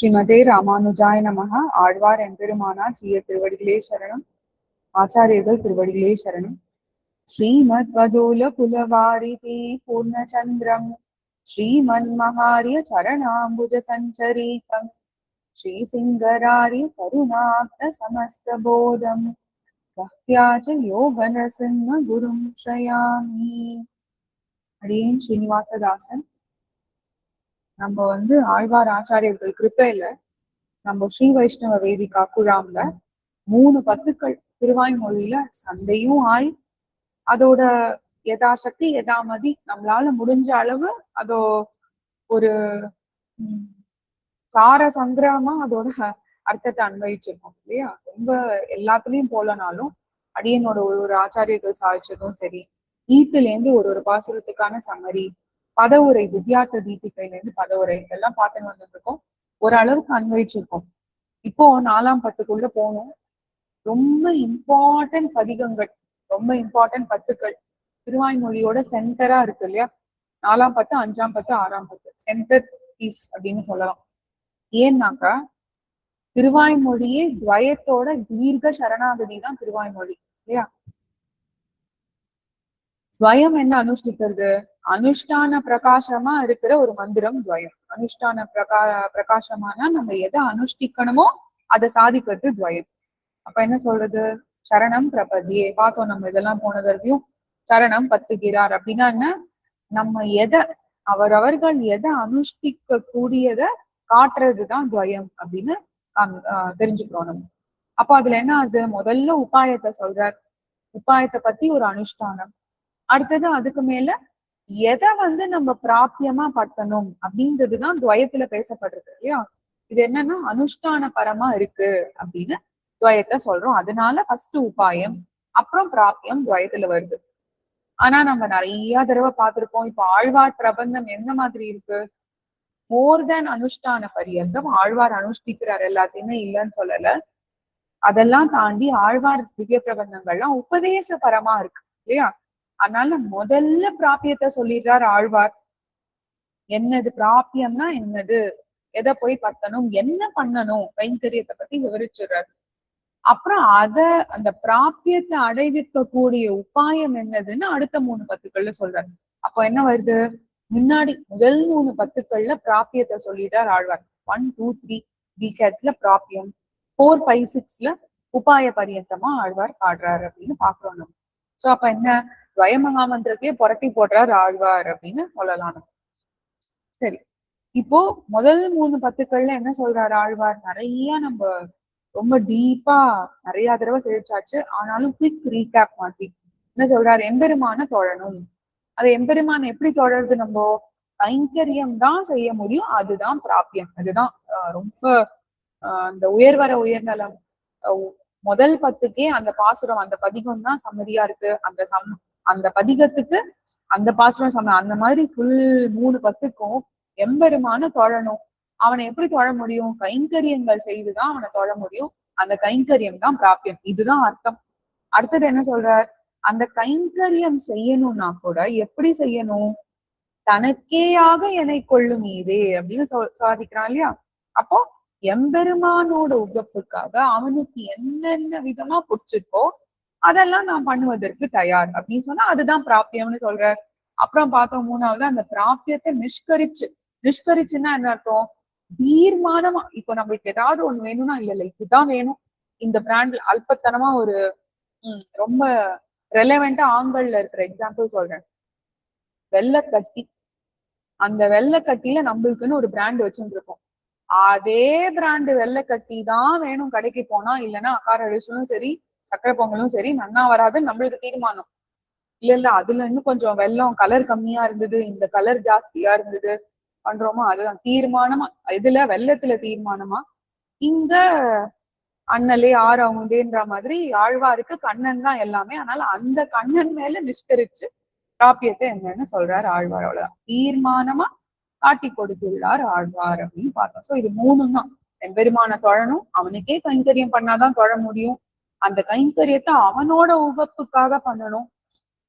ஸ்ரீமதே ராமானுஜாய நமஹ. ஆழ்வார் எம்பெருமானார் ஜீய திருவடிகளே சரணம். ஆச்சாரியர்கள் திருவடிகளே சரணம். ஸ்ரீமத் வதூல குலவாரிதி பூர்ணச்சந்திரம் ஸ்ரீமன்மஹாரிய சரணாம்புஜ சஞ்சரீகம் ஸ்ரீ சிங்கராரிய கருணாப்த சமஸ்தபோதம் பக்தியாச்ச யோக நரசிம்ம குரும் ஸ்ரயாமி. அடியேன் ஸ்ரீனிவாசதாசன். நம்ம ஆழ்வார் ஆச்சாரியர்கள் கிருப்பையில நம்ம ஸ்ரீ வைஷ்ணவ வேதிகா குழாம்ல 3 பத்துக்கள் திருவாய்மொழியில சந்தையும் ஆய் அதோட யதாசக்தி யதாமதி நம்மளால முடிஞ்ச அளவு அதோ ஒரு சார சங்கிரகமா அதோட அர்த்தத்தை அன்வயிச்சிருக்கோம் இல்லையா. ரொம்ப எல்லாத்துலயும் போலனாலும் அடியனோட ஒரு ஆச்சாரியர்கள் சாதிச்சதும் சரி, ஈட்டுல ஒரு பாசுரத்துக்கான சம்மரி, பதவுரை வித்யார்த்த தீபிகையில இருந்து பதவுரை இதெல்லாம் பார்த்துன்னு வந்துருக்கோம். ஓரளவுக்கு அன்வயிச்சிருக்கோம். இப்போ 4ஆம் பத்துக்குள்ள போனோம். ரொம்ப இம்பார்ட்டன்ட் பதிகங்கள், ரொம்ப இம்பார்ட்டன்ட் பத்துக்கள் திருவாய்மொழியோட சென்டரா இருக்கு இல்லையா. 4ஆம் பத்து, 5ஆம் பத்து, 6ஆம் பத்து சென்டர் பீஸ் அப்படின்னு சொல்லலாம். ஏன்னாக்கா திருவாய்மொழியே துவயத்தோட தீர்க்க சரணாகதி தான் திருவாய்மொழி இல்லையா. துவயம் என்ன அனுஷ்டிக்கிறது? அனுஷ்டான பிரகாசமா இருக்கிற ஒரு மந்திரம் துவயம். அனுஷ்டான பிரகாசமானா நம்ம எதை அனுஷ்டிக்கணுமோ அதை சாதிக்கிறது துவயம். அப்ப என்ன சொல்றது? சரணம் பிரபதியே பார்த்தோம் நம்ம. இதெல்லாம் போனதையும் சரணம் பத்துகிறார் அப்படின்னா என்ன? நம்ம எதை அவரவர்கள் எதை அனுஷ்டிக்க கூடியதை காட்டுறதுதான் துவயம் அப்படின்னு தெரிஞ்சுக்கிறோம் நம்ம. அப்போ அதுல என்ன ஆகுது? முதல்ல உபாயத்தை சொல்றார். உபாயத்தை பத்தி ஒரு அனுஷ்டானம். அடுத்தது அதுக்கு மேல எதை நம்ம பிராபியமா பட்டணும் அப்படின்றதுதான் துவயத்துல பேசப்படுறது இல்லையா. இது என்னன்னா அனுஷ்டான பரமா இருக்கு அப்படின்னு துவயத்தை சொல்றோம். அதனால ஃபர்ஸ்ட் உபாயம், அப்புறம் பிராபியம் துவயத்துல வருது. ஆனா நம்ம நிறைய தடவை பார்த்திருப்போம். இப்ப ஆழ்வார் பிரபந்தம் எந்த மாதிரி இருக்கு? மோர் தேன் அனுஷ்டான பரியந்தம் ஆழ்வார் அனுஷ்டிக்கிறார், எல்லாத்தையுமே இல்லைன்னு சொல்லல. அதெல்லாம் தாண்டி ஆழ்வார் திவ்ய பிரபந்தங்கள்லாம் உபதேச பரமா இருக்கு இல்லையா. அதனால முதல்ல பிராபியத்தை சொல்லிடுறார் ஆழ்வார். என்னது பிராபியம்னா என்னது, எதை போய் பத்தணும், என்ன பண்ணணும், கைங்கரியத்தை பத்தி விவரிச்சுடுறாரு. அப்புறம் அந்த பிராபியத்தை அடைவிக்க கூடிய உபாயம் என்னதுன்னு அடுத்த 3 பத்துக்கள்ல சொல்றாரு. அப்போ என்ன வருது? முன்னாடி முதல் 3 பத்துக்கள்ல பிராபியத்தை சொல்லிட்டார் ஆழ்வார். 1, 2, 3 டிகேட்ஸ்ல பிராபியம், 4, 5, 6ல உபாய பரியந்தமா ஆழ்வார் பாடுறாரு அப்படின்னு பாக்குறோம் நம்ம. சோ அப்ப என்ன? துவயமகாமந்திரத்தையே புரட்டி போடுறார் ஆழ்வார் அப்படின்னு சொல்லலாம் நம்ம. சரி, இப்போ முதல் 3 பத்துக்கள்ல என்ன சொல்றாரு ஆழ்வார்? நிறைய நம்ம ரொம்ப டீப்பா நிறைய தடவை சேவிச்சாச்சு. ஆனாலும் குவிக் ரீகேப் மாதிரி என்ன சொல்றாரு? எம்பெருமான தொழணும். அது எம்பெருமான எப்படி தொடருது? நம்ம கைங்கரியம் தான் செய்ய முடியும், அதுதான் பிராபியம். அதுதான் ரொம்ப அந்த உயர்வர உயர்நலம். முதல் 10க்கே அந்த பாசுரம், அந்த பதிகம் தான் சம்மதியா இருக்கு. அந்த பதிகத்துக்கு அந்த பாசுரம் அந்த மாதிரி ஃபுல் 3 பத்துக்கும் எம்பெருமான தொழணும். அவனை எப்படி தொழ முடியும்? கைங்கரியங்கள் செய்துதான் அவனை தொழ முடியும். அந்த கைங்கரியம் தான் பிராபியம். இதுதான் அர்த்தம். அடுத்தது என்ன சொல்றார்? அந்த கைங்கரியம் செய்யணும்னா கூட எப்படி செய்யணும்? தனக்கேயாக என்னை கொள்ளும் இதே அப்படின்னு சாதிக்கிறான் இல்லையா. அப்போ எம்பெருமானோட உகப்புக்காக அவனுக்கு என்னென்ன விதமா பிடிச்சிருக்கோ அதெல்லாம் நான் பண்ணுவதற்கு தயார் அப்படின்னு சொன்னா அதுதான் பிராபியம்னு சொல்றார். அப்புறம் பார்த்தோம் 3வது அந்த பிராபியத்தை நிஷ்கரிச்சுன்னா என்ன அர்த்தம்? தீர்மானமா இப்போ நம்மளுக்கு ஏதாவது ஒண்ணு வேணும்னா இல்ல இதுதான் வேணும், இந்த பிராண்ட்ல அல்பத்தனமா ஒரு ரொம்ப ரெலவெண்டா ஆண்கள்ல இருக்கிற எக்ஸாம்பிள் சொல்றேன். வெள்ளைக்கட்டி. அந்த வெள்ளைக்கட்டியில நம்மளுக்குன்னு ஒரு பிராண்ட் வச்சுருக்கோம். அதே பிராண்டு வெள்ளைக்கட்டி தான் வேணும் கடைக்கு போனா. இல்லைன்னா அக்கார அடிச்சலும் சரி, சக்கரை பொங்கலும் சரி நன்னா வராதுன்னு நம்மளுக்கு தீர்மானம். இல்ல அதுல இன்னும் கொஞ்சம் வெள்ளம் கலர் கம்மியா இருந்தது, இந்த கலர் ஜாஸ்தியா இருந்தது பண்றோமா, அதுதான் தீர்மானமா. இதுல வெள்ளத்துல தீர்மானமா. இங்க அண்ணலே ஆறவங்கன்ற மாதிரி ஆழ்வாருக்கு கண்ணன் தான் எல்லாமே. அதனால அந்த கண்ணன் மேல நிஷ்கரிச்சு பிராபியத்தை என்னன்னு சொல்றாரு ஆழ்வார். அவ்வளவுதான். தீர்மானமா காட்டி கொடுத்துள்ளார் ஆழ்வார் அப்படின்னு பார்த்தோம். சோ இது 3ம் தான். எம்பெருமான தொழணும், அவனுக்கே கைங்கரியம் பண்ணாதான் தொழ முடியும். அந்த கைங்கரியத்தை அவனோட உகப்புக்காக பண்ணணும்.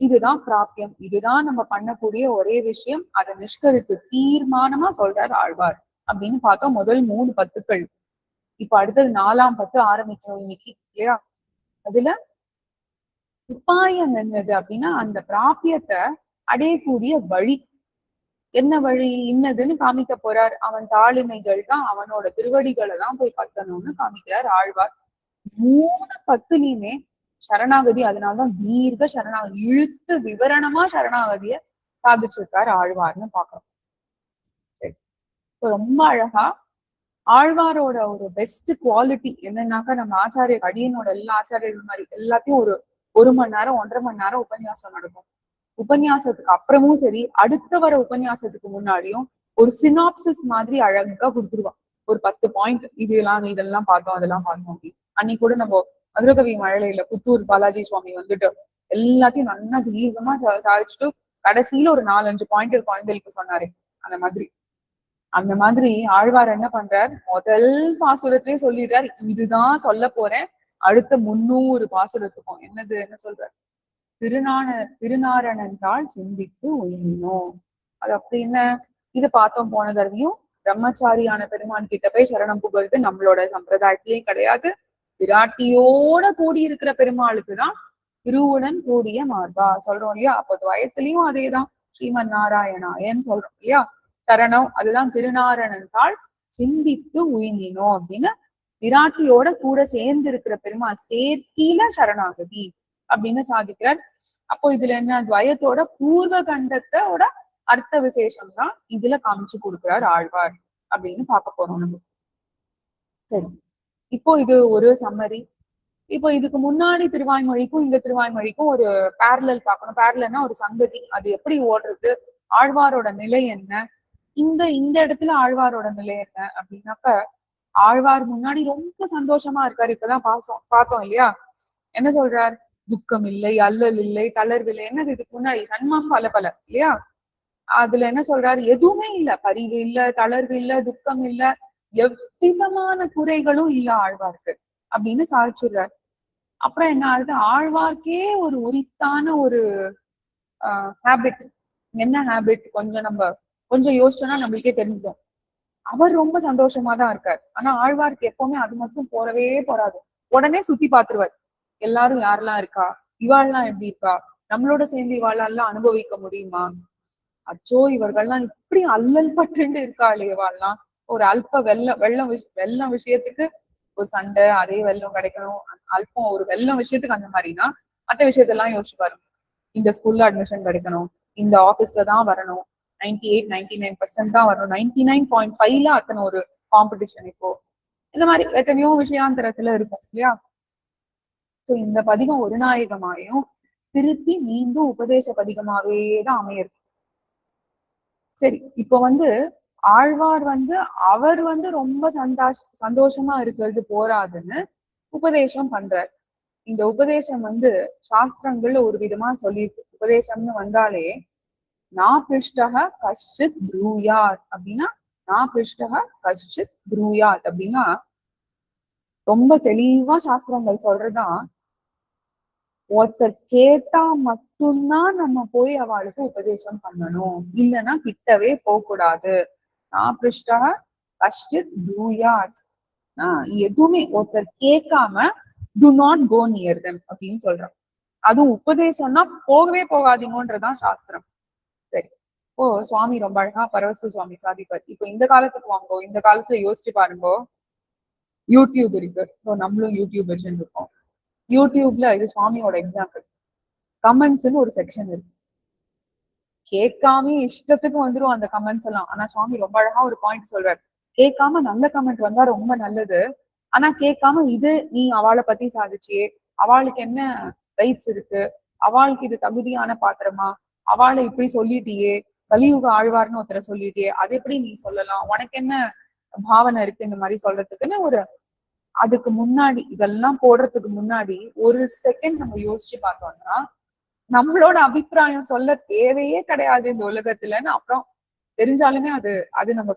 இதுதான் பிராபியம். இதுதான் நம்ம பண்ணக்கூடிய ஒரே விஷயம். அதை நிஷ்கரித்து தீர்மானமா சொல்றார் ஆழ்வார் அப்படின்னு பார்த்தோம் முதல் 3 பத்துக்கள். இப்ப அடுத்தது 4ஆம் பத்து ஆரம்பிக்கணும் இன்னைக்கு இல்லையா? அதுல உபாயம் என்னது அப்படின்னா அந்த பிராபியத்தை அடையக்கூடிய வழி என்ன வழி இன்னதுன்னு காமிக்க போறார். அவன் தாளிமைகள் தான் அவனோட திருவடிகளை தான் போய் பத்தணும்னு காமிக்கிறார் ஆழ்வார். 3 பத்துலயுமே சரணாகதி, அதனாலதான் தீர்க்க சரணாகதி, இழுத்து விவரணமா சரணாகதிய சாதிச்சிருக்காரு ஆழ்வார்னு பாக்குறோம். சரி, ரொம்ப அழகா ஆழ்வாரோட ஒரு பெஸ்ட் குவாலிட்டி என்னன்னாக்கா, நம்ம ஆச்சாரிய அடியனோட எல்லா ஆச்சாரியர்கள் மாதிரி எல்லாத்தையும் ஒரு மணி நேரம் 1.5 மணி நேரம் உபன்யாசம் நடக்கும். உபன்யாசத்துக்கு அப்புறமும் சரி, அடுத்த வர உபன்யாசத்துக்கு முன்னாடியும் ஒரு சினாப்சிஸ் மாதிரி அழகா கொடுத்துருவான். ஒரு 10 பாயிண்ட், இதெல்லாம் பார்த்தோம் அதெல்லாம் பார்த்தோம் அப்படின்னு. அன்னைக்கு கூட நம்ம மதுரகவி மழலையில புத்தூர் பாலாஜி சுவாமி வந்துட்டு எல்லாத்தையும் நல்லா தீர்க்கமா சாதிச்சுட்டு கடைசியில ஒரு 4-5 பாயிண்ட் குழந்தைகளுக்கு சொன்னாரு. அந்த மாதிரி ஆழ்வார் என்ன பண்றார், முதல் பாசுரத்திலே சொல்லிடுறார், இதுதான் சொல்ல போறேன் அடுத்த 300 பாசுரத்துக்கும். என்ன சொல்றார், திருநாரணன்றால் சிந்தித்து உயினோம். அது அப்படி என்ன, இது பார்த்தோம் போன தடவையும். பிரம்மச்சாரியான பெருமான் கிட்ட போய் சரணம் புகழ்ந்து நம்மளோட சம்பிரதாயத்திலேயும் கிடையாது. விராட்டியோட கூடியிருக்கிற பெருமாளுக்குதான் திருவுடன் கூடிய மார்பா சொல்றோம் இல்லையா? அப்போ துவயத்திலையும் அதேதான் ஸ்ரீமன் நாராயணாயன்னு சொல்றோம் இல்லையா? சரணம் அதுதான் திருநாரணன்றால் சிந்தித்து உயினினோம் அப்படின்னு விராட்டியோட கூட சேர்ந்து இருக்கிற பெருமாள் சேர்த்தில சரணாகதி அப்படின்னு சாதிக்கிறார். அப்போ இதுல என்ன, துவயத்தோட பூர்வ கண்டத்தோட அர்த்த விசேஷம் தான் இதுல காமிச்சு கொடுக்கிறார் ஆழ்வார் அப்படின்னு பார்க்க போறோம் நம்ம. சரி, இப்போ இது ஒரு சம்மரி. இப்போ இதுக்கு முன்னாடி திருவாய்மொழிக்கும் இந்த திருவாய்மொழிக்கும் ஒரு பேரலல் பார்க்கணும். பேரலல்னா ஒரு சங்கதி, அது எப்படி ஓடுறது, ஆழ்வாரோட நிலை என்ன, இந்த இடத்துல ஆழ்வாரோட நிலை என்ன அப்படின்னாக்க, ஆழ்வார் முன்னாடி ரொம்ப சந்தோஷமா இருக்காரு. இப்பதான் பார்த்தோம் இல்லையா? என்ன சொல்றார், துக்கம் இல்லை, அல்லல் இல்லை, தளர்வில்லை. என்னது இதுக்கு முன்னாடி சன்மம் பல இல்லையா? அதுல என்ன சொல்றாரு, எதுவுமே இல்ல, பரிவு இல்ல, தளர்வு இல்ல, துக்கம் இல்ல, எவ்விதமான குறைகளும் இல்ல ஆழ்வார்க்கு அப்படின்னு சாதிச்சுடுறாரு. அப்புறம் என்ன ஆகுது, ஆழ்வார்க்கே ஒரு உரித்தான ஒரு ஹேபிட். என்ன ஹேபிட், கொஞ்சம் யோசிச்சோம்னா நம்மளுக்கே தெரிஞ்சுக்கும். அவர் ரொம்ப சந்தோஷமா தான் இருக்காரு. ஆனா ஆழ்வார்க்கு எப்பவுமே அது மட்டும் போராது. உடனே சுத்தி பாத்துருவார், எல்லாரும் யாரெல்லாம் இருக்கா, இவாள்லாம் எப்படி இருக்கா, நம்மளோட சேர்ந்து இவாளெல்லாம் அனுபவிக்க முடியுமா, அச்சோ இவர்கள்லாம் இப்படி அல்லல் பட்டு இருக்காளே, இவாள்லாம் ஒரு அல்ப வெள்ளம் விஷயத்துக்கு ஒரு சண்டை, அதே வெள்ளம் கிடைக்கணும், அல்பம் ஒரு வெள்ளம் விஷயத்துக்கு அந்த மாதிரினா மற்ற விஷயத்தெல்லாம் யோசிச்சு பாருங்க. இந்த ஸ்கூல்ல அட்மிஷன் கிடைக்கணும், இந்த ஆபீஸ்ல தான் வரணும், 98-99% தான் வரணும், 99.5ல அத்தனை ஒரு காம்படிஷன். இப்போ இந்த மாதிரி எத்தனையோ விஷயாந்தரத்துல இருக்கும் இல்லையா? சோ இந்த பதிகம் ஒரு நாயகமாயும் திருப்பி மீண்டும் உபதேச பதிகமாவே தான் அமையிருக்கு. சரி, இப்போ ஆழ்வார் அவர் ரொம்ப சந்தோஷமா இருக்கிறது போராதுன்னு உபதேசம் பண்றார். இந்த உபதேசம் சாஸ்திரங்கள்ல ஒரு விதமா சொல்லியிருக்கு. உபதேசம்னு வந்தாலே நான் பிருஷ்டக கஷ்டித் ப்ரூயாத் அப்படின்னா, நான் பிருஷ்டக கஷ்டித் ப்ரூயாத் அப்படின்னா ரொம்ப தெளிவா சாஸ்திரங்கள் சொல்றதுதான், ஒருத்தர் கேட்டா மட்டும்தான் நம்ம போய் அவளுக்கு உபதேசம் பண்ணணும், இல்லைன்னா கிட்டவே போகக்கூடாது. நான் பிருஷ்டக கஷ்டித் ப்ரூயாத், எதுவுமே ஒருத்தர் கேட்காம do not go near them அப்படின்னு சொல்றோம். அதுவும் உபதேசம்னா போகவே போகாதீங்கன்றதான் சாஸ்திரம். சரி, இப்போ சுவாமி ரொம்ப அழகா பரவசு சுவாமி சாதிப்பார். இப்போ இந்த காலத்துக்கு வாங்கோ, இந்த காலத்துல யோசிச்சு பாருங்க, யூடியூப் இருக்கு, நம்மளும் யூடியூப் வச்சுருக்கோம். யூடியூப்ல இது சுவாமியோட எக்ஸாம்பிள். கமெண்ட்ஸ்ன்னு ஒரு செக்ஷன் இருக்கு. கேட்காம இஷ்டத்துக்கு வந்துரும் அந்த கமெண்ட்ஸ் எல்லாம். ஆனா சுவாமி ரொம்ப அழகா ஒரு பாயிண்ட் சொல்றாரு, கேட்காம நல்ல கமெண்ட் வந்தா ரொம்ப நல்லது, ஆனா கேட்காம இது நீ அவளை பத்தி சாதிச்சியே, அவளுக்கு என்ன ரைட்ஸ் இருக்கு, அவளுக்கு இது தகுதியான பாத்திரமா, அவளை இப்படி சொல்லிட்டியே, கலியுக ஆழ்வார்னு ஒருத்தரை சொல்லிட்டியே, அது எப்படி நீ சொல்லலாம், உனக்கு என்ன பாவனை இருக்கு இந்த மாதிரி சொல்றதுக்குன்னு அதுக்கு முன்னாடி இதெல்லாம் போடுறதுக்கு முன்னாடி ஒரு செகண்ட் நம்ம யோசிச்சு பார்த்தோம்னா, நம்மளோட அபிப்பிராயம் சொல்ல தேவையே கிடையாது இந்த உலகத்துலன்னு அப்புறம் தெரிஞ்சாலுமே அது நம்ம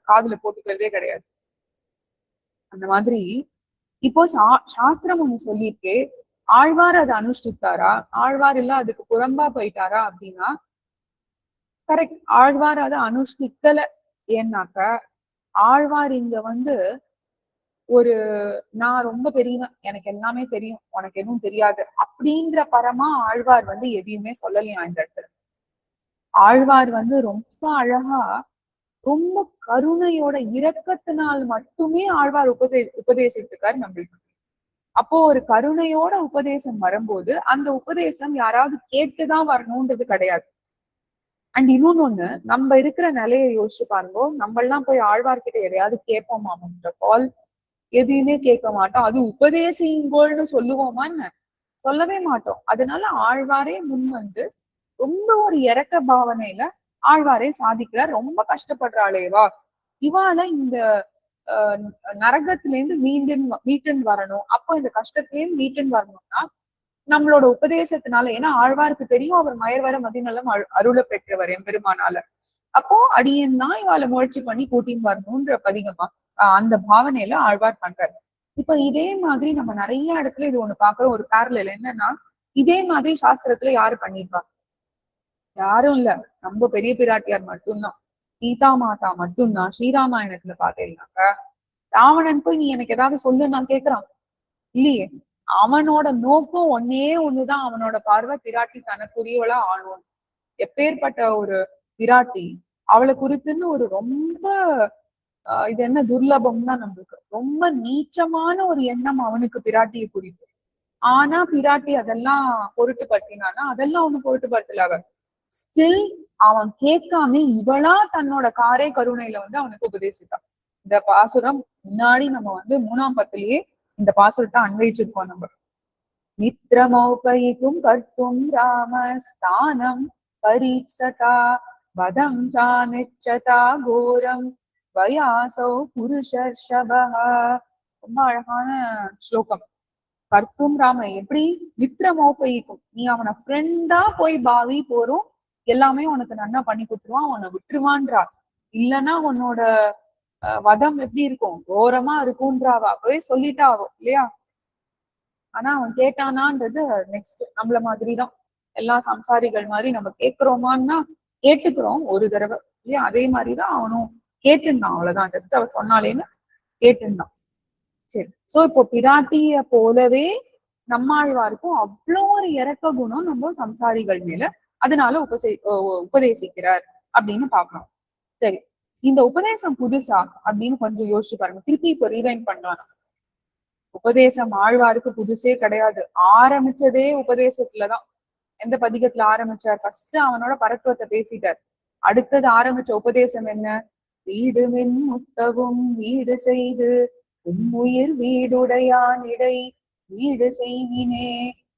காதுல போட்டுக்கிறதே கிடையாது. அந்த மாதிரி இப்போ சாஸ்திரம் ஒண்ணு சொல்லியிருக்கு, ஆழ்வார் அதை அனுஷ்டித்தாரா, ஆழ்வார் இல்ல அதுக்கு புறம்பா போயிட்டாரா அப்படின்னா கரெக்ட், ஆழ்வார் அதை அனுஷ்டிக்கல. ஏன்னாக்க ஆழ்வார் இங்க வந்து ஒரு நான் ரொம்ப பெரியவன், எனக்கு எல்லாமே தெரியும், உனக்கு எதுவும் தெரியாது அப்படின்ற பரமா ஆழ்வார் வந்து எதையுமே சொல்லலையா இந்த இடத்துல. ஆழ்வார் வந்து ரொம்ப அழகா, ரொம்ப கருணையோட இரக்கத்தினால் மட்டுமே ஆழ்வார் உபதேசித்திருக்காரு நம்மளுக்கு. அப்போ ஒரு கருணையோட உபதேசம் வரும்போது அந்த உபதேசம் யாராவது கேட்டுதான் வரணும்ன்றது கிடையாது. அண்ட் இன்னொன்னு ஒண்ணு, நம்ம இருக்கிற நிலையை யோசிச்சு பாருங்க. நம்ம எல்லாம் போய் ஆழ்வார்கிட்ட எதையாவது கேட்போமா? ஃபர்ஸ்ட் ஆஃப் ஆல் எதையுமே கேட்க மாட்டோம். அது உபதேசிங்கோள்னு சொல்லுவோமா என்ன? சொல்லவே மாட்டோம். அதனால ஆழ்வாரே முன் வந்து ரொம்ப ஒரு இறக்க பாவனையில ஆழ்வாரே சாதிக்கிறார். ரொம்ப கஷ்டப்படுறாளேவா, இவால இந்த நரகத்துல இருந்து மீட்டுன்னு வரணும். அப்போ இந்த கஷ்டத்திலேருந்து மீட்டுன்னு வரணும்னா நம்மளோட உபதேசத்தினால, ஏன்னா ஆழ்வாருக்கு தெரியும் அவர் மயர்வர மதிநலம் அருள பெற்றவர் எம்பெருமானால. அப்போ அடியன் தான் இவாளை முயற்சி பண்ணி கூட்டின்னு வரணும்ன்ற பதிகமா அந்த பாவனையில ஆழ்வார் பண்றாரு. இப்ப இதே மாதிரி நம்ம நிறைய இடத்துல இது ஒண்ணு பாக்குறோம். ஒரு பேரலல் என்னன்னா, இதே மாதிரி சாஸ்திரத்துல யாரு பண்ணிருப்பா? யாரும் இல்ல, நம்ம பெரிய பிராட்டியார் மட்டும்தான். சீதா மாதா மட்டும்தான். ஸ்ரீராமாயணத்துல பாத்தீங்கன்னாக்க ராவணன் போய் நீ எனக்கு ஏதாவது சொல்லு நான் கேக்குறான் இல்லையே. அவனோட நோக்கம் ஒன்னே ஒண்ணுதான், அவனோட பார்வை பிராட்டி தனக்குரியவளா ஆணும். எப்பேற்பட்ட ஒரு பிராட்டி, அவளை குறித்துன்னு ஒரு ரொம்ப இது என்ன துர்லபம்னா நம்மளுக்கு ரொம்ப நீச்சமான ஒரு எண்ணம் அவனுக்கு பிராட்டியை குறித்து. ஆனா பிராட்டி அதெல்லாம் பொருட்டுப்படுத்தினானா? அதெல்லாம் ஒண்ணு பொருட்டுப்படுத்தல. அவன் ஸ்டில் அவன் கேட்காம இவளா தன்னோட காரை கருணையில வந்து அவனுக்கு உபதேசித்தான். இந்த பாசுரம் முன்னாடி நம்ம வந்து 3ஆம் பத்திலேயே இந்த பாசுரத்தை அன்வைச்சிருக்கோம் நம்ம. மித்ரமௌபயிக்கும் கர்த்தும் ராம ஸ்தானம் பரீட்சதா வதம் சாநிச்சதா கோரம் வயாசௌ புருஷர்ஷபஹ. ரொம்ப அழகான ஸ்லோகம். கர்த்தும் ராம எப்படி மித்ரமௌபயிக்கும், நீ அவனை ஃப்ரெண்டா போய் பாவி போறோம் எல்லாமே உனக்கு நன்னா பண்ணி கொடுத்துருவான், அவனை விட்டுருவான்றா. இல்லைன்னா உன்னோட வதம் எப்படி இருக்கும், கோரமா இருக்கும்ன்றாவா போய் சொல்லிட்டாவோ இல்லையா. ஆனா அவன் கேட்டானான்றது நெக்ஸ்ட். நம்மள மாதிரிதான் எல்லா சம்சாரிகள் மாதிரி நம்ம கேட்கிறோமான்னா கேட்டுக்கிறோம் ஒரு தடவை இல்லையா. அதே மாதிரிதான் அவனும் கேட்டுருந்தான். அவ்வளவுதான், ஜஸ்ட் அவ சொன்னாலேன்னு கேட்டுருந்தான். சரி, சோ இப்போ பிராட்டிய போலவே நம்மாழ்வாருக்கும் அவ்வளோ ஒரு இறக்க குணம் நம்ம சம்சாரிகள் மேல, அதனால உபதேசிக்கிறார் அப்படின்னு பாக்கலாம். சரி, இந்த உபதேசம் புதுசா அப்படின்னு கொஞ்சம் யோசிச்சு பாருங்க. திருப்பி இப்போ ரீவைண்ட் பண்ணலாம். உபதேசம் ஆழ்வாருக்கு புதுசே கிடையாது. ஆரம்பிச்சதே உபதேசத்துலதான். எந்த பதிகத்துல ஆரம்பிச்சார்? ஃபர்ஸ்ட் அவனோட பரத்துவத்தை பேசிட்டார். அடுத்தது ஆரம்பிச்ச உபதேசம் என்ன? வீடு மின் முத்தவும் வீடு செய்து உம்முயிர் வீடுடையான் இடை வீடு செய்வினே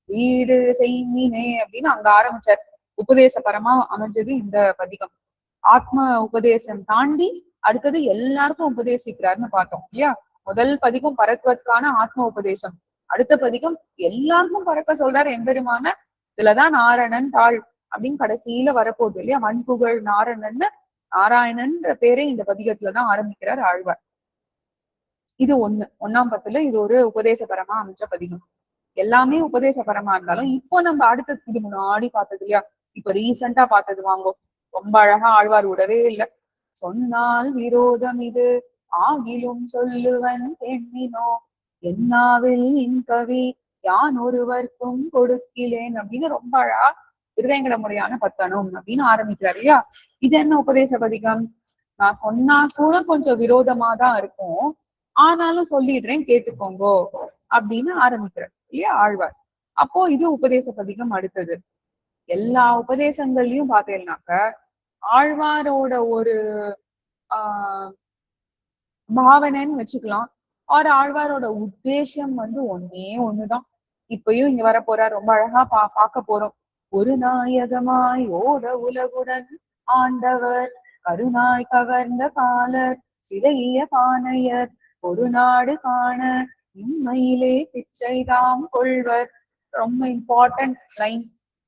வீடு செய்வினே அப்படின்னு அங்க ஆரம்பிச்சார். உபதேச பரமா அமைஞ்சது இந்த பதிகம். ஆத்ம உபதேசம் தாண்டி அடுத்தது எல்லாருக்கும் உபதேசிக்கிறாருன்னு பார்த்தோம் இல்லையா. முதல் பதிகம் பரத்வத்கான ஆத்ம உபதேசம், அடுத்த பதிகம் எல்லாருக்கும் பறக்க சொல்றாரு எம்பெருமான. இதுலதான் நாரணன் தாழ் அப்படின்னு கடைசியில வரப்போகுது இல்லையா. மண்புகழ் நாரணன், நாராயணன்ற பேரே இந்த பதிகத்துலதான் ஆரம்பிக்கிறார் ஆழ்வார். இது 1ஆம் பத்துல இது ஒரு உபதேசபரமா அமைஞ்ச பதிகம். எல்லாமே உபதேசபரமா இருந்தாலும் இப்போ நம்ம அடுத்தது இது முன்னாடி பார்த்தது இல்லையா, இப்ப ரீசெண்டா பார்த்தது வாங்கோ. ரொம்ப அழகா ஆழ்வார் விடவே இல்லை. சொன்னால் விரோதம் இது ஆகிலும் சொல்லுவன் பெண்ணினோ என்னாவில் இன் கவி யான் ஒருவர்க்கும் கொடுக்கிலேன் அப்படின்னு ரொம்ப அழகா திருவேங்கட முறையான பத்தனம் அப்படின்னு ஆரம்பிக்கிறார் இல்லையா. இது என்ன உபதேச பதிகம்? நான் சொன்னா கூட கொஞ்சம் விரோதமா தான் இருக்கும், ஆனாலும் சொல்லிடுறேன் கேட்டுக்கோங்கோ அப்படின்னு ஆரம்பிக்கிறார் இல்லையா ஆழ்வார். அப்போ இது உபதேச பதிகம். அடுத்தது எல்லா உபதேசங்கள்லயும் பார்த்தேன்னாக்க ஆழ்வாரோட ஒரு பாவனைன்னு வச்சுக்கலாம். ஆர் ஆழ்வாரோட உத்தேசம் வந்து ஒன்னே ஒண்ணுதான். இப்பயும் இங்க வர போறார், ரொம்ப அழகா பார்க்க போறோம். ஒரு நாயகமாய் ஓட உலகுடன் ஆண்டவர் கருணாய் கவர்ந்த காலர் சிறைய பானையர் ஒரு நாடு காண இம்மையிலே பிச்சைதாம் கொள்வர். ரொம்ப இம்பார்ட்டன்ட் லைன்.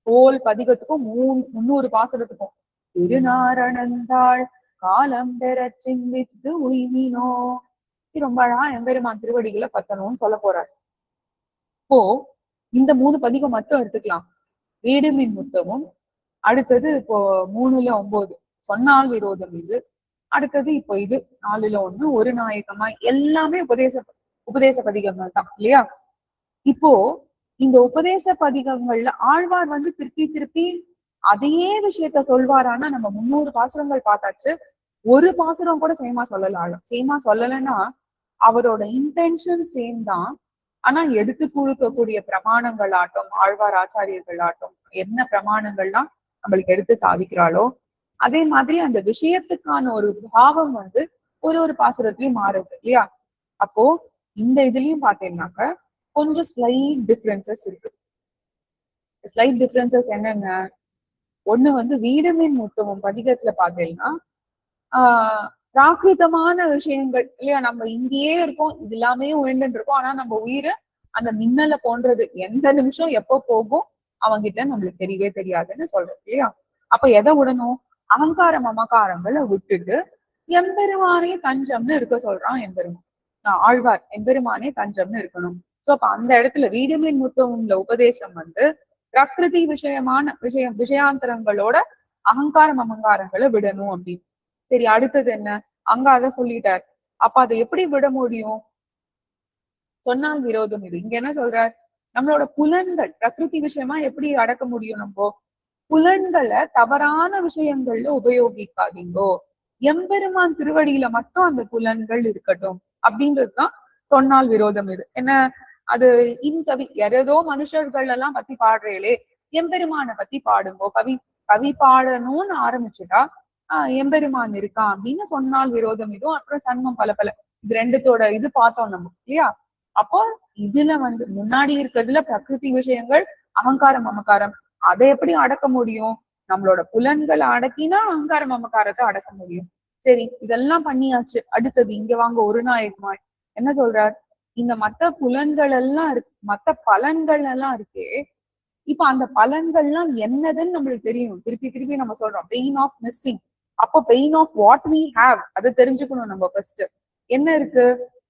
ஹோல் பதிகத்துக்கும் 300 பாசுரத்துக்கும் திருநாரணந்தாள் காலம் பெற சிந்தித்து உய்மினோ. ரொம்ப அழகா எம்பெருமான் திருவடிகளை பத்தணும்னு சொல்ல போறார். இப்போ இந்த 3 பதிகம் மட்டும் எடுத்துக்கலாம். வீடுமின் முத்தமும், அடுத்தது இப்போ 3ல 9 சொன்னால் விரோதம் இது, அடுத்தது இப்போ இது 4ல் 1 ஒரு நாயகமாய் எல்லாமே உபதேச பதிகங்கள் தான் இல்லையா. இப்போ இந்த உபதேச பதிகங்கள்ல ஆழ்வார் வந்து திருப்பி திருப்பி அதையே விஷயத்த சொல்வாரானா நம்ம 300 பாசுரங்கள் பார்த்தாச்சு. ஒரு பாசுரம் கூட சேமா சொல்லல. சேமா சொல்லலைன்னா அவரோட இன்டென்ஷன் சேம் தான். ஆனா எடுத்து கொடுக்கக்கூடிய பிரமாணங்கள் ஆட்டும், ஆழ்வார் ஆச்சாரியர்கள் ஆட்டும் என்ன பிரமாணங்கள்லாம் நம்மளுக்கு எடுத்து சாதிக்கிறாளோ அதே மாதிரி அந்த விஷயத்துக்கான ஒரு பாவம் வந்து ஒரு பாசுரத்திலயும் மாறுது இல்லையா. அப்போ இந்த இதுலயும் பாத்தீங்கன்னாக்க கொஞ்சம் ஸ்லைட் டிஃபரன்சஸ் இருக்கு. ஸ்லைட் டிஃபரன்சஸ் என்னென்ன? ஒண்ணு வந்து வீடுமின் முத்தமும் பதிகத்துல பாத்தீங்கன்னா பிராகிருதமான விஷயங்கள் இல்லையா. நம்ம இங்கேயே இருக்கோம், இது எல்லாமே உயர்ந்துட்டு இருக்கோம். ஆனா நம்ம உயிரை அந்த மின்னலை போன்றது, எந்த நிமிஷம் எப்போ போகும் அவங்கிட்ட நம்மளுக்கு தெரியவே தெரியாதுன்னு சொல்றோம் இல்லையா. அப்ப எதை விடணும்? அகங்கார மமகாரங்களை விட்டுட்டு எம்பெருமானே தஞ்சம்னு இருக்க சொல்றான் எம்பெருமான். ஆழ்வார் எம்பெருமானே தஞ்சம்னு இருக்கணும். சோ அப்ப அந்த இடத்துல வீடுமின் முத்தமும்ல உபதேசம் வந்து பிரகிருதி விஷயாந்தரங்களோட அகங்காரம் அமங்காரங்களை விடணும் அப்படின்னு. சரி, அடுத்தது என்ன? அங்க அதை சொல்லிட்டார். அப்ப அதை எப்படி விட முடியும்? சொன்னால் விரோதம் இது. இங்க என்ன சொல்றார்? நம்மளோட புலன்கள் பிரகிருதி விஷயமா எப்படி அடக்க முடியும்? நம்ம புலன்களை தவறான விஷயங்கள்ல உபயோகிக்காதீங்கோ, எம்பெருமான் திருவடியில மட்டும் அந்த புலன்கள் இருக்கட்டும் அப்படின்றதுதான் சொன்னால் விரோதம் இது. என்ன அது? இன்கவி ஏதோ மனுஷர்கள் எல்லாம் பத்தி பாடுறீங்களே, எம்பெருமான பத்தி பாடுங்கோ. கவி பாடணும்னு ஆரம்பிச்சுட்டா எம்பெருமான் இருக்கான் அப்படின்னு சொன்னால் விரோதம் இதுவும். அப்புறம் சண்மம் பல இது ரெண்டுத்தோட இது பார்த்தோம் நம்ம இல்லையா. அப்போ இதுல வந்து முன்னாடி இருக்கிறதுல பிரகிருதி விஷயங்கள் அகங்காரம் மமக்காரம் அதை எப்படி அடக்க முடியும்? நம்மளோட புலன்களை அடக்கினா அகங்காரம் மமக்காரத்தை அடக்க முடியும். சரி, இதெல்லாம் பண்ணியாச்சு. அடுத்தது இங்க வாங்க ஒரு நாயகமாய் என்ன சொல்றார்? இந்த மத்த புலன்கள் எல்லாம் இருக்கு, மத்த பலன்கள் எல்லாம் இருக்கே, இப்ப அந்த பலன்கள்லாம் என்னதுன்னு நம்மளுக்கு தெரியும். திருப்பி நம்ம சொல்றோம் பெயின் ஆஃப் மிஸ்ஸிங். அப்போ pain of what we have அதை தெரிஞ்சுக்கணும் நம்ம ஃபர்ஸ்ட். என்ன இருக்கு?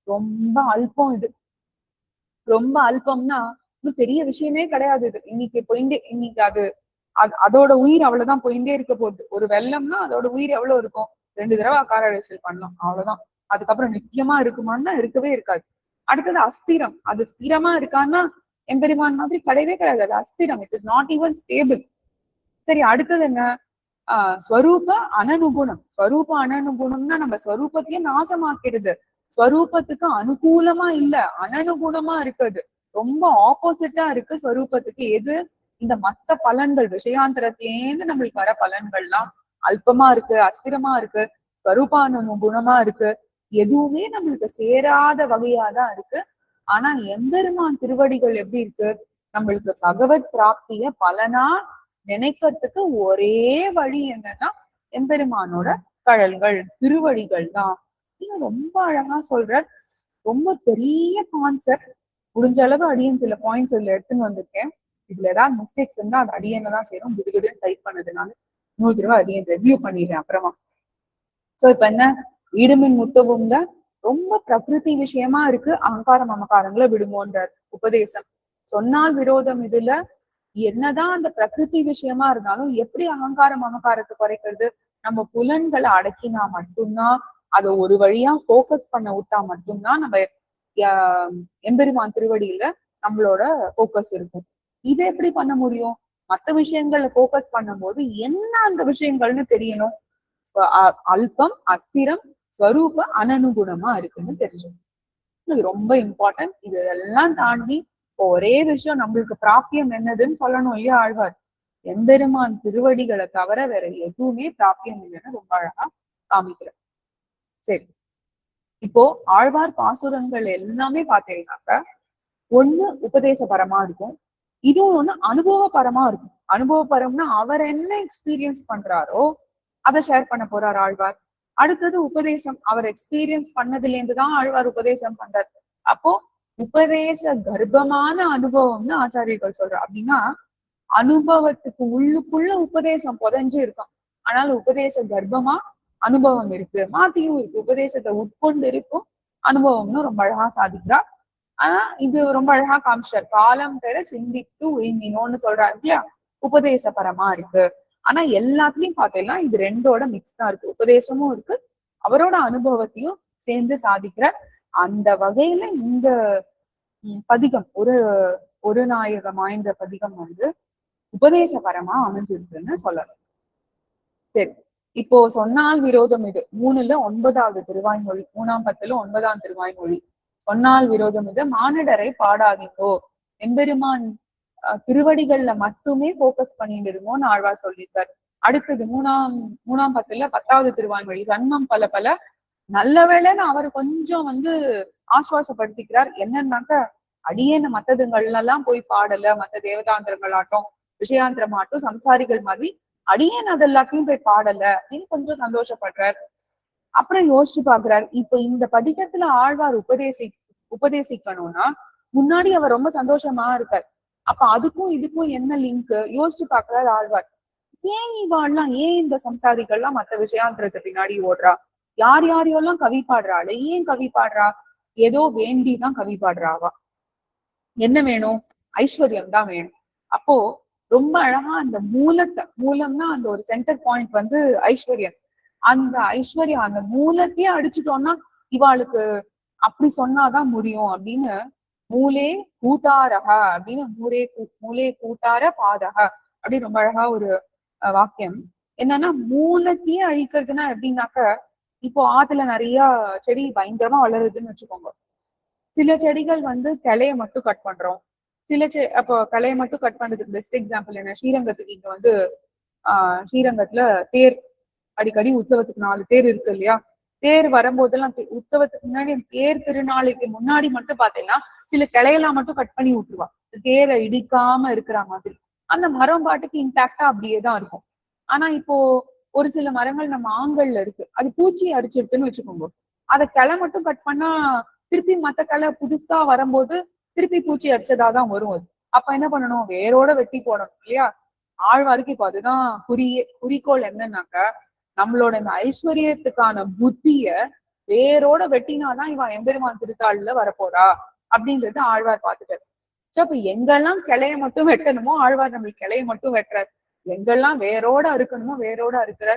ரொம்ப அல்பம். இது ரொம்ப அல்பம்னா இன்னும் பெரிய விஷயமே கிடையாது. இது இன்னைக்கு அது அதோட உயிர் அவ்வளவுதான் போயிட்டே இருக்க போகுது. ஒரு வெள்ளம்னா அதோட உயிர் எவ்வளவு இருக்கும்? 2 தடவை காரடைச்சல் பண்ணலாம், அவ்வளவுதான். அதுக்கப்புறம் நிச்சயமா இருக்குமான்னா இருக்கவே இருக்காது. அடுத்தது அஸ்திரம். அது ஸ்திரமா இருக்கான்னா எம்பெருமான் மாதிரி கிடையவே கிடையாது. அது அஸ்திரம். It is not even stable. சரி, அடுத்தது என்ன? ஸ்வரூப அனனுகுணம். ஸ்வரூப அனனுகுணம்னா நம்ம ஸ்வரூபத்தையே நாசமாக்கிடுது. ஸ்வரூபத்துக்கு அனுகூலமா இல்ல, அனனுகுணமா இருக்குது. ரொம்ப ஆப்போசிட்டா இருக்கு ஸ்வரூபத்துக்கு. எது? இந்த மத்த பலன்கள் விஷயாந்தரத்திலேருந்து நம்மளுக்கு வர பலன்கள்லாம் அல்பமா இருக்கு, அஸ்திரமா இருக்கு, ஸ்வரூபானுகுணமா இருக்கு. எதுவுமே நம்மளுக்கு சேராத வகையாதான் இருக்கு. ஆனா எம்பெருமான் திருவடிகள் எப்படி இருக்கு? நம்மளுக்கு பகவத் பிராப்திய பலனா நினைக்கிறதுக்கு ஒரே வழி என்னன்னா எம்பெருமானோட கழல்கள் திருவடிகள் தான். இன்னும் ரொம்ப அழகா சொல்ற. ரொம்ப பெரிய கான்செப்ட். முடிஞ்ச அளவு அடியன் சில பாயிண்ட்ஸ் இதுல எடுத்துன்னு வந்திருக்கேன். இதுல ஏதாவது மிஸ்டேக்ஸ் இருந்தா அது அடியனை தான் செய்யணும். குடுகுடுன்னு டைப் பண்ணதுனால 100 தடவை அடியன் ரிவ்யூ பண்ணிடுறேன் அப்புறமா. சோ இப்ப என்ன? வீடுமின் முத்தவும்ல ரொம்ப பிரகிருதி விஷயமா இருக்கு, அகங்காரம் மமகாரங்களை விடுமோன்றார் உபதேசம். சொன்னால் விரோதம் இதுல என்னதான் அந்த பிரகிருதி விஷயமா இருந்தாலும் எப்படி அகங்காரம் மமகாரத்தை குறைக்கிறது? நம்ம புலன்களை அடக்கினா மட்டும்தான், அதை ஒரு வழியா போக்கஸ் பண்ண விட்டா மட்டும்தான் நம்ம எம்பெருமான் திருவடியில நம்மளோட போக்கஸ் இருக்கும். இதை எப்படி பண்ண முடியும்? மற்ற விஷயங்கள்ல போக்கஸ் பண்ணும் போது என்ன அந்த விஷயங்கள்னு தெரியணும். அல்பம், அஸ்திரம், ஸ்வரூப அனனுகுணமா இருக்குன்னு தெரிஞ்சுக்கணும். இது ரொம்ப இம்பார்ட்டன்ட். இதெல்லாம் தாண்டி ஒரே விஷயம் நம்மளுக்கு பிராப்தியம் என்னதுன்னு சொல்லணும் இல்லையா ஆழ்வார்? எம்பெருமான் திருவடிகளை தவிர வேற எதுவுமே பிராப்தியம் இல்லைன்னு ரொம்ப அழகா காமிக்கிற. சரி, இப்போ ஆழ்வார் பாசுரங்கள் எல்லாமே பாத்தீங்கன்னாக்க ஒண்ணு உபதேசபரமா இருக்கும், இதுவும் ஒண்ணு அனுபவபரமா இருக்கும். அனுபவபரம்னா அவர் என்ன எக்ஸ்பீரியன்ஸ் பண்றாரோ அதை ஷேர் பண்ண போறார் ஆழ்வார். அடுத்தது உபதேசம். அவர் எக்ஸ்பீரியன்ஸ் பண்ணதுல இருந்துதான் ஆழ்வார் உபதேசம் பண்றார். அப்போ உபதேச கர்ப்பமான அனுபவம்னு ஆச்சாரியர்கள் சொல்றார். அப்படின்னா அனுபவத்துக்கு உள்ளுக்குள்ள உபதேசம் புதைஞ்சு இருக்கும், ஆனால் உபதேச கர்ப்பமா அனுபவம் இருக்கு. மாத்தியும் இருக்கு, உபதேசத்தை உட்கொண்டு இருக்கும் அனுபவம்னு ரொம்ப அழகா சாதிக்கிறார். ஆனா இது ரொம்ப அழகா காமிச்சார். காலம் பெற சிந்தித்து உயிரினோன்னு சொல்றாரு இல்லையா? உபதேசபரமா இருக்கு. ஆனா எல்லாத்துலயும் பார்த்தீங்கன்னா இது ரெண்டோட மிக்ஸ் தான் இருக்கு. உபதேசமும் இருக்கு, அவரோட அனுபவத்தையும் சேர்ந்து சாதிக்கிற அந்த வகையில இந்த பதிகம் ஒரு நாயகம் வாய்ந்த பதிகம் வந்து உபதேசபரமா அமைஞ்சிருக்குன்னு சொல்லலாம். சரி, இப்போ சொன்னால் விரோதம் இது 3ல 9வது திருவாய்மொழி, 3ஆம் 10ல 9ஆம் திருவாய்மொழி. சொன்னால் விரோதம் இது மானிடரை பாடாதீங்கோ, எம்பெருமான் திருவடிகள்ல மட்டுமே போக்கஸ் பண்ணிட்டு இருமோன்னு ஆழ்வார் சொல்லியிருக்காரு. அடுத்தது 3ஆம் 10ல 10வது திருவாய்மொழி, ஜன்மம் பல பல. நல்ல வேளைன்னு அவர் கொஞ்சம் வந்து ஆசுவாசப்படுத்திக்கிறார். என்னன்னாக்க அடியேன்னு மத்ததுங்கள்ல எல்லாம் போய் பாடல, மத்த தேவதாந்திரங்கள் ஆட்டம் விஷயாந்திரம் ஆட்டம் சம்சாரிகள் மாதிரி அடியேன் அது எல்லாத்தையும் போய் பாடல அப்படின்னு கொஞ்சம் சந்தோஷப்படுறார். அப்புறம் யோசிச்சு பாக்குறார், இப்ப இந்த பதிகத்துல ஆழ்வார் உபதேசிக்கணும்னா முன்னாடி அவர் ரொம்ப சந்தோஷமா இருக்கார். அப்ப அதுக்கும் இதுக்கும் என்ன லிங்க் யோசிச்சு பாக்குறாரு ஆழ்வார். ஏன் இவாள்லாம், ஏன் இந்த சம்சாரிகள்லாம் மத்த விஷயாந்திரத்தை பின்னாடி ஓடுறா, யார் யாரையெல்லாம் கவி பாடுறாள், ஏன் கவி பாடுறா, ஏதோ வேண்டிதான் கவி பாடுறாவா, என்ன வேணும், ஐஸ்வர்யம் தான் வேணும். அப்போ ரொம்ப அழகா அந்த மூலம்னா அந்த ஒரு சென்டர் பாயிண்ட் வந்து ஐஸ்வர்யம். அந்த ஐஸ்வர்யம் அந்த மூலத்தையே அடிச்சுட்டோம்னா இவாளுக்கு அப்படி சொன்னாதான் முடியும் அப்படின்னு மூலே கூட்டாரக அப்படின்னு மூலே கூட்டார பாதக அப்படின்னு ரொம்ப அழகா ஒரு வாக்கியம். என்னன்னா மூலத்தையே அழிக்கிறதுனா எப்படின்னாக்க, இப்போ ஆத்துல நிறைய செடி பயங்கரமா வளருதுன்னு வச்சுக்கோங்க. சில செடிகள் வந்து கிளைய மட்டும் கட் பண்றோம், அப்போ கிளைய மட்டும் கட் பண்றதுக்கு பெஸ்ட் எக்ஸாம்பிள் என்ன, ஸ்ரீரங்கத்துக்கு இங்க வந்து ஸ்ரீரங்கத்துல தேர் அடிக்கடி உற்சவத்துக்கு 4 தேர் இருக்கு இல்லையா, தேர் வரும்போதெல்லாம் உற்சவத்துக்கு முன்னாடி தேர் திருநாளைக்கு முன்னாடி மட்டும் பாத்தீங்கன்னா சில கிளையெல்லாம் மட்டும் கட் பண்ணி விட்டுருவா, தேரை இடிக்காம இருக்கிற மாதிரி. அந்த மரம் பாட்டுக்கு இன்டாக்டா அப்படியேதான் இருக்கும். ஆனா இப்போ ஒரு சில மரங்கள் நம்ம ஆங்கல்ல இருக்கு, அது பூச்சி அரிச்சிருக்குன்னு வச்சுக்கோங்க, அதை கிளை மட்டும் கட் பண்ணா திருப்பி மத்த கிளை புதுசா வரும்போது திருப்பி பூச்சி அரிச்சதாதான் வரும். அது அப்ப என்ன பண்ணணும், வேரோட வெட்டி போடணும் இல்லையா. ஆழ்வாருக்கு இப்ப அதுதான் குறிக்கோள். என்னன்னாக்க நம்மளோட இந்த ஐஸ்வர்யத்துக்கான புத்திய வேரோட வெட்டினாதான் இவன் எம்பெருமான் திருத்தாள்ல வரப்போறா அப்படின்றது ஆழ்வார் பார்த்துட்டாரு. அப்ப எங்கெல்லாம் கிளைய மட்டும் வெட்டணுமோ ஆழ்வார் நம்மளுக்கு கிளைய மட்டும் வெட்டுறாரு, எங்கெல்லாம் வேரோட அறுக்கணுமோ வேரோட அறுக்கிற.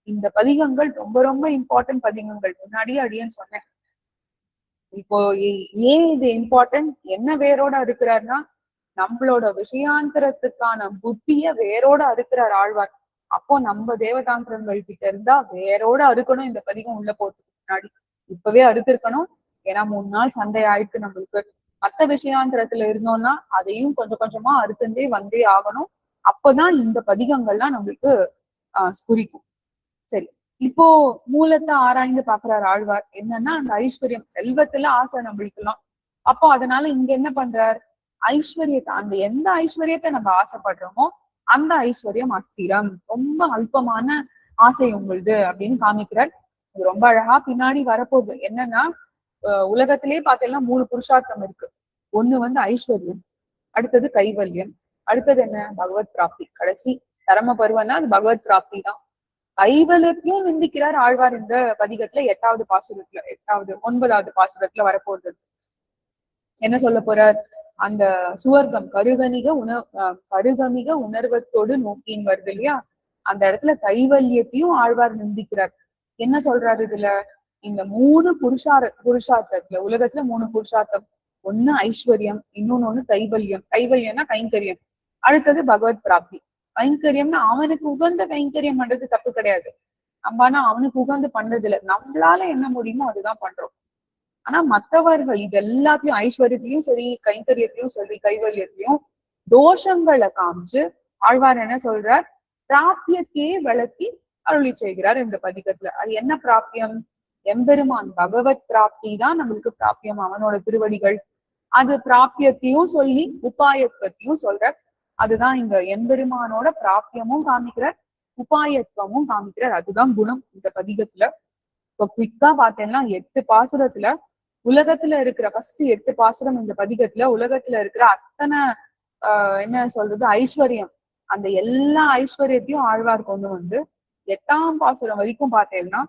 இந்த பதிகங்கள் ரொம்ப ரொம்ப இம்பார்ட்டன்ட் பதிகங்கள், முன்னாடியே அடியேன்னு சொன்னேன். இப்போ ஏன் இது இம்பார்ட்டன்ட், என்ன வேரோட அறுக்கிறாருன்னா நம்மளோட விஷயாந்திரத்துக்கான புத்திய வேரோட அறுக்கிறார் ஆழ்வார். அப்போ நம்ம தேவதாந்திரங்கள் கிட்ட இருந்தா வேரோட அறுக்கணும். இந்த பதிகம் உள்ள போறதுக்கு முன்னாடி இப்பவே அறுத்திருக்கணும். ஏன்னா 3 நாள் சண்டை ஆயிடுச்சு நம்மளுக்கு. மத்த விஷயாந்திரத்துல இருந்தோம்னா அதையும் கொஞ்சம் கொஞ்சமா அறுத்துட்டே வந்தே ஆகணும். அப்பதான் இந்த பதிகங்கள்லாம் நம்மளுக்கு ஸ்புரிக்கும். சரி, இப்போ மூலத்தை ஆராய்ந்து பாக்குறாரு ஆழ்வார். என்னன்னா அந்த ஐஸ்வர்யம், செல்வத்துல ஆசை நம்மளுக்கு எல்லாம். அப்போ அதனால இங்க என்ன பண்றார், ஐஸ்வர்யத்தை, அந்த எந்த ஐஸ்வர்யத்தை நம்ம ஆசைப்படுறோமோ அந்த ஐஸ்வர்யம் அஸ்திரம், ரொம்ப அல்பமான ஆசை உங்களுது அப்படின்னு காமிக்கிறார். ரொம்ப அழகா பின்னாடி வரப்போகுது. என்னன்னா உலகத்திலேயே பார்த்தீங்கன்னா 3 புருஷார்த்தம் இருக்கு. ஒண்ணு வந்து ஐஸ்வர்யம், அடுத்தது கைவல்யம், அடுத்தது என்ன, பகவத் பிராப்தி. கடைசி சரம பருவம்னா அது பகவத் பிராப்தி தான். கைவல்யத்தையும் நிந்திக்கிறார் ஆழ்வார் இந்த பதிகத்துல 8வது பாசுரத்துல, 9வது பாசுரத்துல வரப்போகுது. என்ன சொல்ல போறார், அந்த சுவர்க்கம் கருகமிக உணர்வத்தோடு நோக்கின்னு வருது இல்லையா, அந்த இடத்துல கைவல்யத்தையும் ஆழ்வார் நிந்திக்கிறார். என்ன சொல்றாரு இதுல, இந்த 3 புருஷார்த்தத்துல, உலகத்துல 3 புருஷார்த்தம். ஒண்ணு ஐஸ்வர்யம், இன்னொன்னு கைவல்யம். கைவல்யம்னா கைங்கரியம், அடுத்தது பகவத் பிராப்தி. கைங்கரியம்னா அவனுக்கு உகந்த கைங்கரியம் பண்றது தப்பு கிடையாது, நம்ம ஆனா அவனுக்கு உகந்து பண்றது இல்லை, நம்மளால என்ன முடியுமோ அதுதான் பண்றோம். ஆனா மற்றவர்கள் இது எல்லாத்தையும், ஐஸ்வர்யத்தையும் சரி கைங்கரியத்தையும் சரி கைவல்யத்தையும் தோஷங்களை காமிச்சு ஆழ்வார் என்ன சொல்றார், பிராபியத்தையே விளக்கி அருளி செய்கிறார் இந்த பதிகத்துல. அது என்ன பிராபியம், எம்பெருமான் பகவத் பிராப்தி தான் நம்மளுக்கு பிராபியம், அவனோட திருவடிகள். அது பிராபியத்தையும் சொல்லி உபாயத்துவத்தையும் சொல்ற. அதுதான் இங்க எம்பெருமானோட பிராபியமும் காமிக்கிறார், உபாயத்துவமும் காமிக்கிறார். அதுதான் குணம் இந்த பதிகத்துல. இப்போ குவிக்கா பார்த்தேன்னா 8 பாசுரத்துல உலகத்துல இருக்கிற ஃபர்ஸ்ட் 8 பாசுரம் இந்த பதிகத்துல உலகத்துல இருக்கிற அத்தனை என்ன சொல்றது ஐஸ்வர்யம், அந்த எல்லா ஐஸ்வர்யத்தையும் ஆழ்வார் கொண்டு வந்து 8ஆம் பாசுரம் வரைக்கும் பார்த்தேன்னா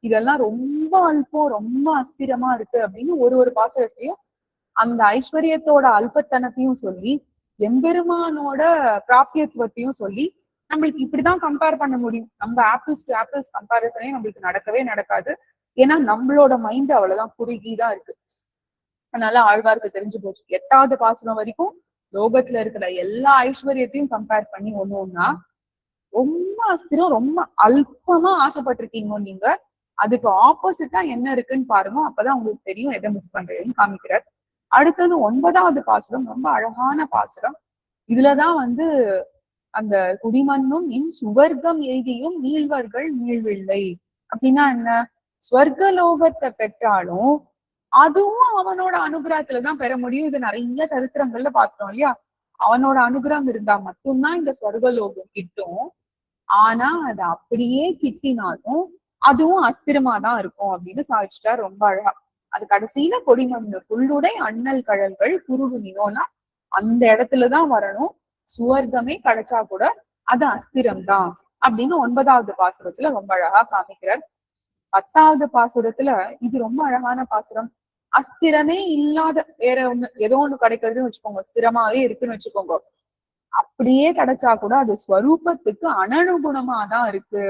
இதெல்லாம் ரொம்ப அல்பம், ரொம்ப அஸ்திரமா இருக்கு அப்படின்னு ஒரு பாசுரத்தையும் அந்த ஐஸ்வர்யத்தோட அல்பத்தனத்தையும் சொல்லி எம்பெருமானோட பிராபியத்துவத்தையும் சொல்லி நம்மளுக்கு இப்படிதான் கம்பேர் பண்ண முடியும். நம்ம ஆப்பிள்ஸ் டு ஆப்பிள்ஸ் கம்பேரிசனே நம்மளுக்கு நடக்கவே நடக்காது. ஏன்னா நம்மளோட மைண்ட் அவ்வளவுதான் குறுகிதான் இருக்கு. அதனால ஆழ்வாருக்கு தெரிஞ்சு போச்சு. 8வது பாசுரம் வரைக்கும் லோகத்துல இருக்கிற எல்லா ஐஸ்வர்யத்தையும் கம்பேர் பண்ணி ஒண்ணு ரொம்ப அஸ்திரம், ரொம்ப அல்பமா ஆசைப்பட்டிருக்கீங்க நீங்க. அதுக்கு ஆப்போசிட்டா என்ன இருக்குன்னு பாருங்க, அப்பதான் உங்களுக்கு தெரியும் எதை மிஸ் பண்றீங்கன்னு காமிக்கிறார். அடுத்தது 9வது பாசுரம் ரொம்ப அழகான பாசுரம். இதுலதான் அந்த குடிமண்ணும் இன் சுவர்க்கம் எய்தியும் நீள்வர்கள் நீழ்வில்லை அப்படின்னா என்ன? ஸ்வர்க லோகத்தை பெற்றாலும் அதுவும் அவனோட அனுகிரகத்துலதான் பெற முடியும். இது நிறைய சரித்திரங்கள்ல பார்த்தோம் இல்லையா? அவனோட அனுகிரகம் இருந்தா மட்டும்தான் இந்த ஸ்வர்கலோகம் கிட்டும். ஆனா அது அப்படியே கிட்டினாலும் அதுவும் அஸ்திரமா தான் இருக்கும் அப்படின்னு சாதிச்சிட்டார் ரொம்ப அழகா. அது கடைசியில கொடிமண்ணு புல்லுடை அண்ணல் கழல்கள் குறுகுனினோன்னா அந்த இடத்துலதான் வரணும். சுவர்க்கமே கிடைச்சா கூட அது அஸ்திரம் தான் அப்படின்னு 9வது பாசுரத்துல ரொம்ப அழகா காமிக்கிறார். 10வது பாசுரத்துல இது ரொம்ப அழகான பாசுரம். அஸ்திரமே இல்லாத வேற ஒண்ணு ஏதோ ஒண்ணு கிடைக்கிறதுன்னு வச்சுக்கோங்க, ஸ்திரமாவே இருக்குன்னு வச்சுக்கோங்க, அப்படியே கிடைச்சா கூட அது ஸ்வரூபத்துக்கு அனனுகுணமா தான் இருக்கு.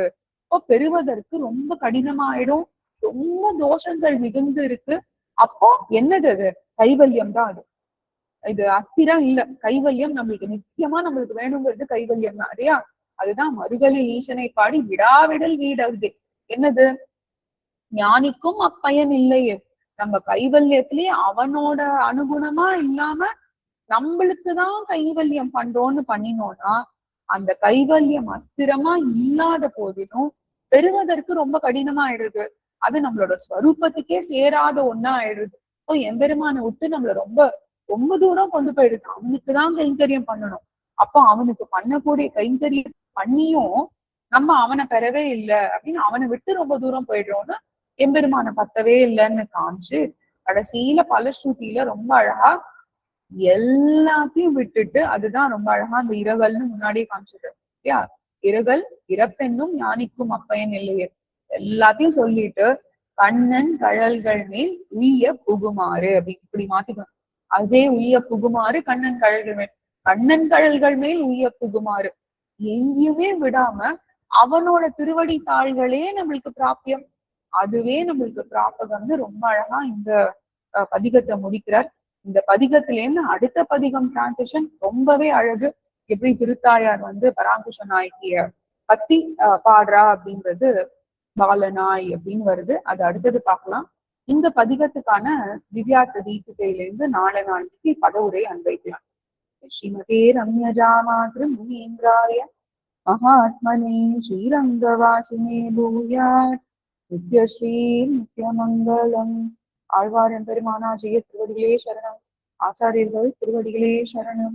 இப்போ பெறுவதற்கு ரொம்ப கடினமாயிடும், ரொம்ப தோஷங்கள் மிகுந்து இருக்கு. அப்போ என்னது அது? கைவல்யம் தான் அது. இது அஸ்திரம் இல்ல, கைவல்யம் நம்மளுக்கு நிச்சயமா நம்மளுக்கு வேணுங்கிறது கைவல்யம் தான் இல்லையா? அதுதான் மறுகளில் ஈசனை பாடி விடாவிடல் வீடது. என்னது? ஞானிக்கும் அப்பயன் இல்லையே. நம்ம கைவல்யத்திலேயே அவனோட அனுகுணமா இல்லாம நம்மளுக்குதான் கைவல்யம் பண்றோம்னு பண்ணினோம்னா அந்த கைவல்யம் அஸ்திரமா இல்லாத போதிலும் பெறுவதற்கு ரொம்ப கடினமா ஆயிடுது. அது நம்மளோட ஸ்வரூபத்துக்கே சேராத ஒண்ணா ஆயிடுது. இப்போ எம்பெருமானை விட்டு நம்மள ரொம்ப ரொம்ப தூரம் கொண்டு போயிடுது. அவனுக்குதான் கைங்கரியம் பண்ணணும். அப்போ அவனுக்கு பண்ணக்கூடிய கைங்கரியம் பண்ணியும் நம்ம அவனை பெறவே இல்லை அப்படின்னு அவனை விட்டு ரொம்ப தூரம் போயிடுறோம்னு எம்பெருமானை பத்தவே இல்லைன்னு காமிச்சு கடைசியில பலஸ்ருதியில ரொம்ப அழகா எல்லாத்தையும் விட்டுட்டு, அதுதான் ரொம்ப அழகா அந்த இரகல்னு முன்னாடியே காமிச்சிட்டு இல்லையா? இரகல் இறப்பென்னும் ஞானிக்கும் அப்பயன் இல்லையே, எல்லாத்தையும் சொல்லிட்டு கண்ணன் கழல்கள் மேல் உய்ய புகுமாறு அப்படி இப்படி மாத்திக்கணும். அதே உய்ய புகுமாறு கண்ணன் கழல்கள் மேல், கண்ணன் கழல்கள் மேல் உய்ய புகுமாறு எங்கேயுமே விடாம அவனோட திருவடி தாள்களே நம்மளுக்கு பிராப்பியம், அதுவே நம்மளுக்கு பிராப்பகம்னு ரொம்ப அழகா இந்த பதிகத்தை முடிக்கிறார். இந்த பதிகத்துல இருந்து அடுத்த பதிகம் டிரான்சிஷன் ரொம்பவே அழகு. எப்படி திருத்தாயார் பராங்குஷ நாயகிய பத்தி பாடுறா அப்படின்றது பாலனாய் அப்படின்னு வருது. அது அடுத்தது பார்க்கலாம். இந்த பதிகத்துக்கான திவ்யார்த்த தீபிகையிலிருந்து நாளை நாளைக்கு பதவுரை அன்பைக்கலாம். ஸ்ரீமதே ரம்யஜா மாத்ரு முனீந்திராய மகாத்மனே ஸ்ரீரங்கவாசினே பூயாத் நித்யஸ்ரீ நித்யமங்கலம். ஆழ்வார் எம்பெருமானாஜிய திருவடிகளே சரணம். ஆச்சாரியர்கள் திருவடிகளே சரணம்.